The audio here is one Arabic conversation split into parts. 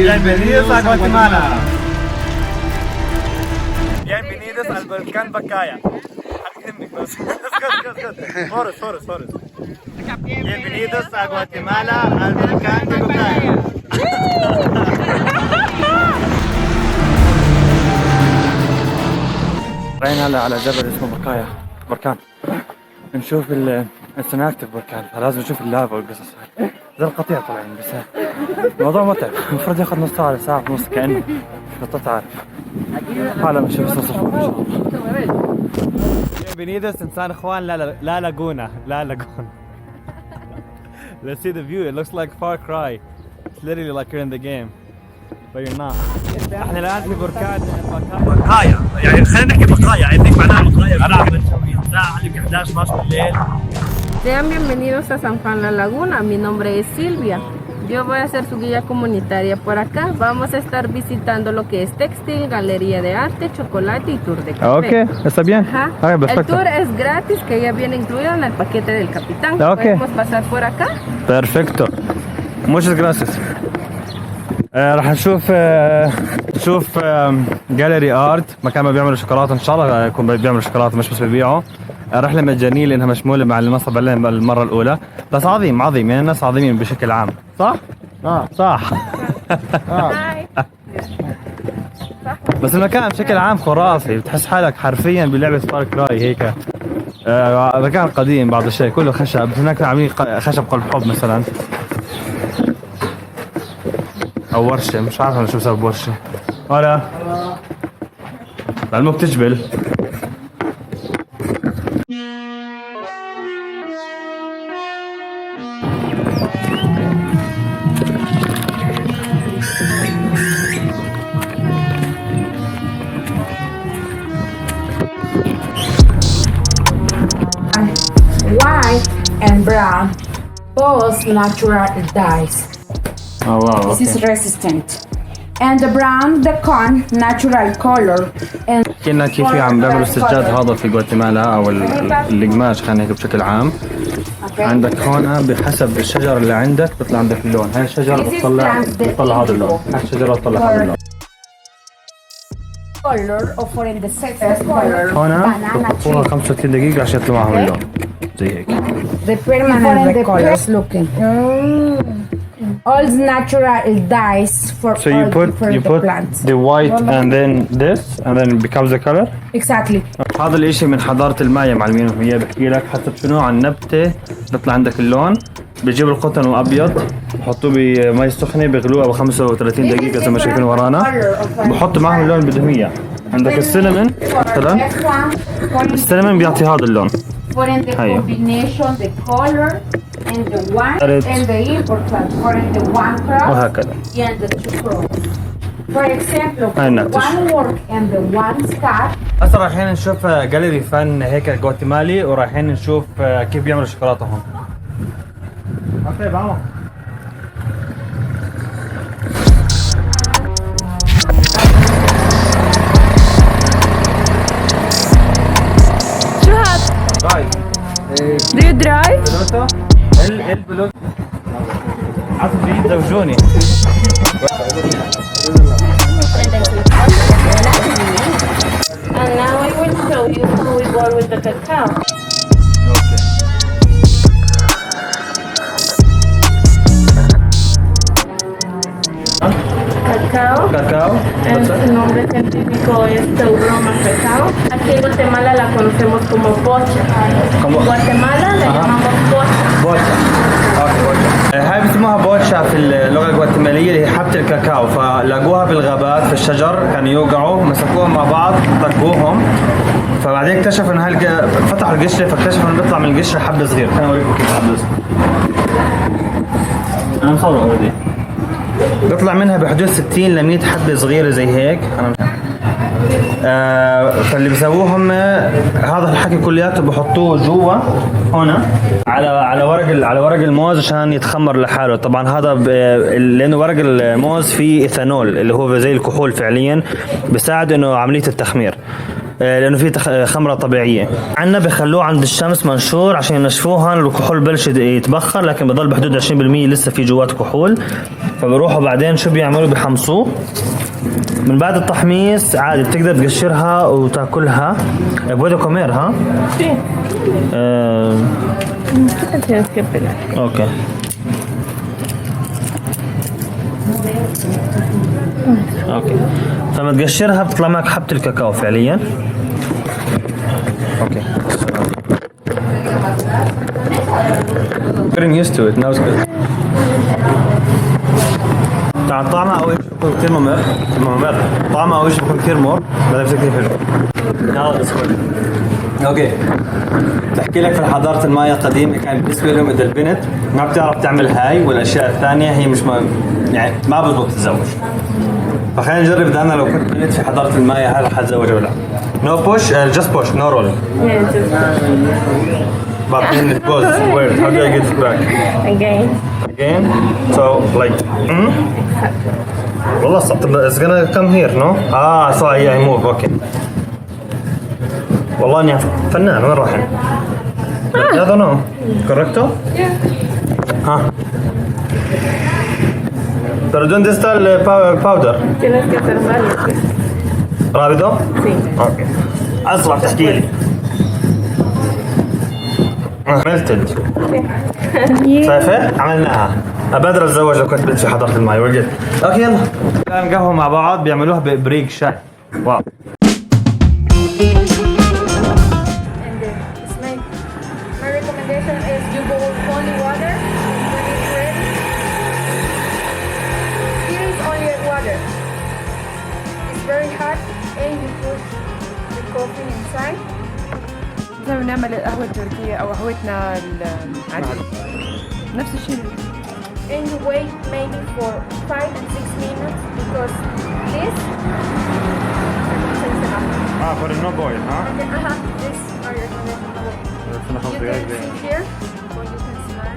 Bienvenidos a Guatemala. Bienvenidos al volcán Pacaya. Forest. Bienvenidos a Guatemala al volcán de Pacaya. رايحين هلا على جبل اسمه بقايا بركان نشوف السناكتيف بركان فلازم نشوف اللافا والقصص هاي زي القطيع طالعين بس الموضوع متعب المفروض ياخذ نص ساعة ساعة ونص كأنه خطط عارف حالا بنشوف الصوص ان شاء الله. Bienvenidos in San Juan La Laguna. Let's see the view. It looks like Far Cry. It's literally like you're in the game. But you're not. احنا الان في بركان بقايا يعني خلينا نحكي بقايا عندك معناها بقايا الساعة 11 12 بالليل. Sean bienvenidos a San Juan La Laguna. Mi nombre es Silvia. Yo voy a ser su guía comunitaria por acá. Vamos a estar visitando lo que es textil, galería de arte, chocolate y tour de café. Okay, está bien. Ajá. El tour es gratis, que ya viene incluido en el paquete del capitán. Okay. ¿Podemos pasar por acá? Perfecto. Muchas gracias. راح نشوف جاليري ارت مكان ما بيعملوا شوكولاته ان شاء الله يكون بيعملوا شوكولاته مش بس بيبيعوا. رحله مجانيه لانها مشموله مع اللي نصب عليهم المره الاولى بس عظيم يعني الناس عظيمين بشكل عام صح؟ صح. بس المكان بشكل عام خرافي بتحس حالك حرفيا بلعبه فار كراي هيك. مكان قديم بعض الشيء كله خشب هناك عاملين خشب قلب حب مثلا او ورشه مش عارف انا شو بسبب ورشه ولا لعلمك تجبل. White and brown, both natural dyes. Oh wow, this is resistant. And the brown, the con, natural color. And كنا كيف عم بيعملوا السجاد هذا في غواتيمالا او القماش خلينا هيك بشكل عام. عندك هون بحسب الشجر اللي عندك بيطلع عندك اللون. هاي الشجرة بتطلع هذا اللون. هاي الشجرة بتطلع هذا اللون. color or for in the second color. هون بحطوها 35 دقيقة عشان يطلع معهم اللون زي هيك. The permanent the colors looking. All natural dyes for So you put plants. the white and then this and then it becomes the color. Exactly. هذا الاشي من حضارة المايا معلمينهم اياه بحكي لك حسب شنو عن نبتة بيطلع عندك اللون. بيجيب القطن الابيض بحطوه بمي سخنة بيغلوها ب 35 دقيقة زي ما شايفين ورانا. بحطوا معهم اللون اللي بدهم اياه. عندك السينامون مثلا السينامون بيعطي هذا اللون. For in the combination the color and the one and the important for in the one crop وهكذا. and the two crops. For example, one work and the one scar. هسه رايحين نشوف جاليري فن هيك غواتيمالي ورايحين نشوف كيف بيعملوا الشوكولاته هون. اوكي vamos. شو هاد؟ Drive. Do you drive? بلوتو؟ البلوتو. عصب جديد زوجوني. And now I will show you how we go with the cacao. Cacao. Su nombre científico es Tauroma cacao. Aquí en Guatemala la conocemos como bocha. En Guatemala la llamamos bocha. بوتشا. هاي بسموها بوتشا في اللغة الغواتيمالية اللي هي حبة الكاكاو فلاقوها بالغابات في الشجر كانوا يوقعوا مسكوهم مع بعض طقوهم فبعدين اكتشفوا ان فتحوا القشرة فاكتشفوا انه بيطلع من القشرة حبة صغير. خليني اوريكم كيف حبة صغير. انا مصور اوريدي. بيطلع منها بحدود 60 ل 100 حبة صغيرة زي هيك. فاللي بيسووهم هذا الحكي كلياته بحطوه جوا هنا على ورق الموز عشان يتخمر لحاله. طبعا هذا لانه ورق الموز فيه ايثانول اللي هو زي الكحول فعليا بيساعد انه عمليه التخمير. لانه في خمره طبيعيه. عندنا بخلوه عند الشمس منشور عشان ينشفوها، الكحول بلش يتبخر لكن بضل بحدود 20% لسه في جوات كحول، فبروحوا بعدين شو بيعملوا؟ بحمصوه. من بعد التحميص عادي بتقدر تقشرها وتاكلها. بويدو كومير ها؟ اوكي. اوكي، فلما تقشرها بتطلع معك حبة الكاكاو فعليا. اوكي. Getting used to it, now it's good. طعمها أول شيء بيكون كثير ممر. طعمها أول شيء بيكون كثير مر، بعدين بصير كثير حلو. يلا بسكوت. اوكي. بحكي لك في حضارة المايا قديمة كان بالنسبة لهم إذا البنت ما بتعرف تعمل هاي والأشياء الثانية هي مش يعني ما بزبط تتزوج. فخلينا نجرب إذا أنا لو كنت بنت في حضارة المايا هل رح أتزوج ولا لا؟ No push, just push, no rolling. But then it goes weird. How do I get it back? Again? So like, والله it's gonna come here, no? So I move, okay. والله إني فنان، وين رايحين؟ I don't know. Correcto? Yeah. Pero ¿dónde está el powder? Tienes que hacer varios. ¿Rápido? Sí. Ok. أسرع تحكي melted. شايفة؟ عملناها. أبادر أتزوج لو كنت بنت في حضارة الماي. ورجعت. أوكي يلا. الآن قهوة مع بعض بيعملوها ببريق شاي. واو. My recommendation is you go with only water when it's ready. Here is only water. It's very hot and you put the coffee inside. زي ما بنعمل القهوة التركية أو قهوتنا العادية نفس الشيء. And you wait maybe for 5 and 6 minutes because this For the no boil, huh? this are your you can see here or you can smell.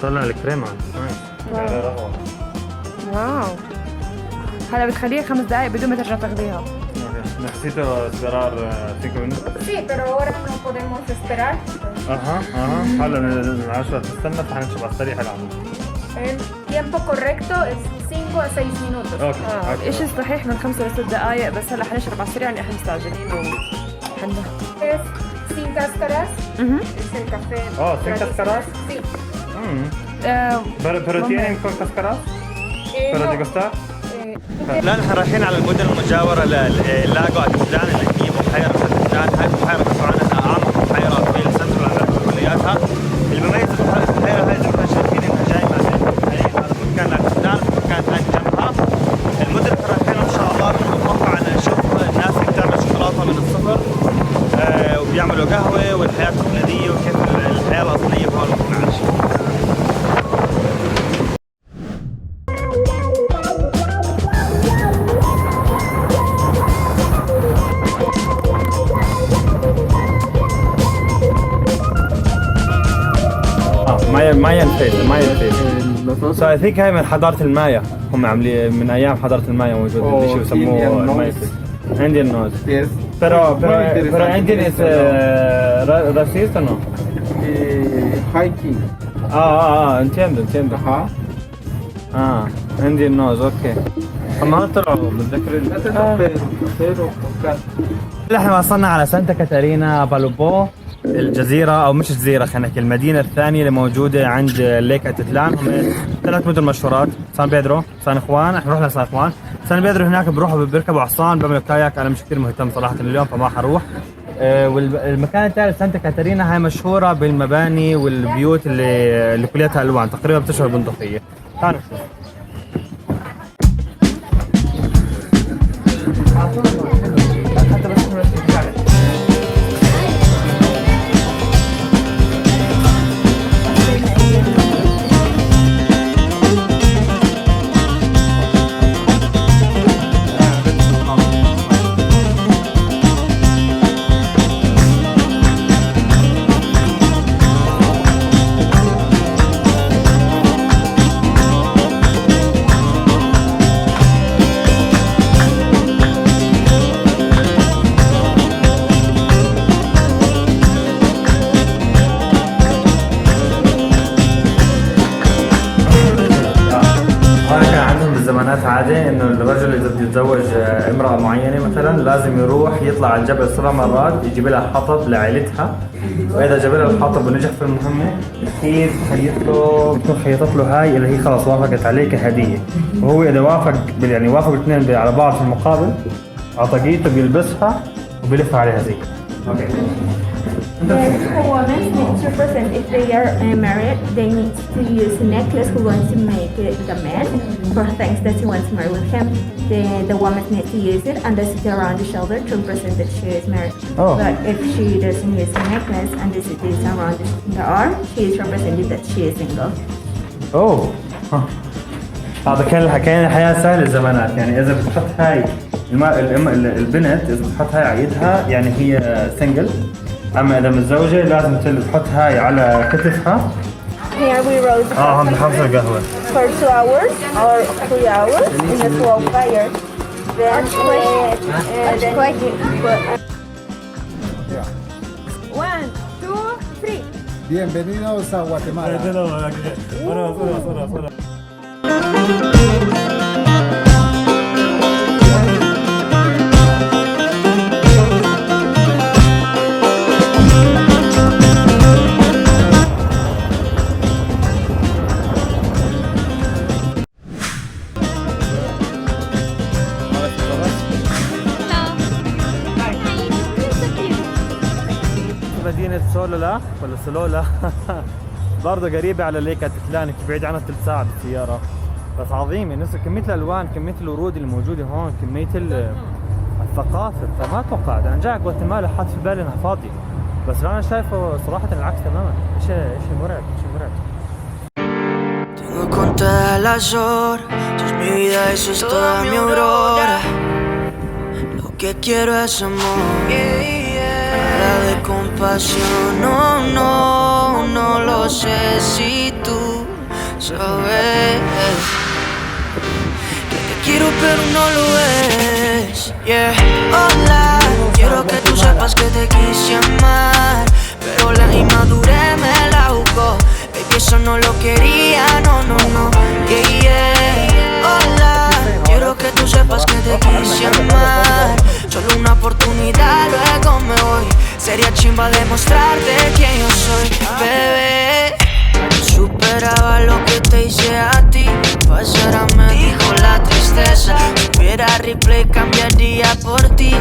طلع الكريمة. واو. هلا بتخليها 5 دقايق بدون ما ترجع تاخذيها. Necesito esperar 5 minutos. Sí, pero ahora no podemos esperar. هلا من 10 تستنى فحنشرب على السريع العمل. El tiempo correcto es 5 a 6 minutos. اوكي. الشيء الصحيح من 5 ل 6 دقايق، بس هلا حنشرب على السريع لأن احنا مستعجلين وحنا. Es sin cáscaras. Es el café. sin cáscaras. Sí. Pero tienen con cáscaras? Para No. degustar? الآن احنا رايحين على المدن المجاورة للاغو أتلان اللي هي بحيرة أتلان. هاي البحيرة مرفوعة عنها أعمق بحيرة في سنترال أمريكا وكلياتها. المميز بالبحيرة هاي زي ما احنا شايفين إنها جاي ما بين مكان أتلان ومكان ثاني جنبها. المدن اللي رايحين إن شاء الله نتوقع أن نشوف الناس اللي بتعمل شوكولاتة من الصفر وبيعملوا قهوة والحياة التقليدية وكيف الحياة الأصلية بهون عايشين. مايان فيس. So I think هاي من حضارة المايا، هم عاملين من أيام حضارة المايا موجود الشيء يسموه مايا فيس. Indian nose. Yes. Pero Indian is racist o no? Hiking. entiendo. Indian nose, okay. ما طلعوا بتذكر احنا وصلنا على سانتا كاتارينا بالوبو، الجزيرة أو مش جزيرة خلينا نحكي المدينة الثانية اللي موجودة عند ليك أتلان. هم 3 مدن مشهورات: سان بيدرو، سان خوان. احنا رحنا سان خوان. سان بيدرو هناك بروحوا بيركبوا حصان بيعملوا كاياك. أنا مش كثير مهتم صراحة اليوم فما حروح. والمكان الثالث سانتا كاتارينا هاي مشهورة بالمباني والبيوت اللي كلياتها ألوان تقريبا بتشبه البندقية. تعالوا نشوف. يتزوج امرأة معينة مثلا لازم يروح يطلع على الجبل 7 مرات يجيب لها حطب لعائلتها، وإذا جاب لها الحطب ونجح في المهمة بتصير بتكون خيطت له هاي اللي هي خلاص وافقت عليه كهدية، وهو إذا وافق يعني وافقوا الاثنين على بعض في المقابل عطاقيته بيلبسها وبيلفها عليها زي. اوكي. The women need to present if they are married, they need to use a necklace who wants to make it the man for things that he wants to marry with him. The woman needs to use it and this is around the shoulder to present that she is married. Oh. But if she doesn't use a necklace and this is around the arm, she is represented that she is single. اوه هذا كان الحياة سهلة زمانات، يعني إذا بتحط هاي البنت إذا بتحط هاي على يدها يعني هي سنجل، أما إذا متزوجة لازم تحط هاي على كتفها. Here we roast هم بحمص القهوة. for 2 hours or 3 hours in a slow fire. Then One, two, three. Bienvenidos a Guatemala. مدينة سولولا ولا سلولا برضه قريبة على ليك تكلانك، بعيد عنها 3 ساعة بالسيارة، بس عظيمة. نفس كمية الألوان، كمية الورود اللي موجودة هون، كمية الثقافة، فما توقعت أنا جاي غواتيمالا حاط في بالي إنها فاضية، بس أنا شايفه صراحة العكس تماما. شيء مرعب، شيء مرعب. Tengo contadas las horas, tú es mi vida, eso es toda mi aurora. Lo que quiero es amor, nada de compasión, no lo sé si tú sabes que te quiero pero no lo es. Yeah, hola, quiero que tú sepas que te quise amar, pero la inmadurez me la jugó. Baby, eso no lo quería, no, yeah. Hola, quiero que tú sepas que te quise amar, solo una oportunidad, luego me voy. Sería chimba demostrarte quién yo soy, bebé. Superaba lo que te hice a ti, pasara me dijo la tristeza. Si hubiera replay cambiaría por ti.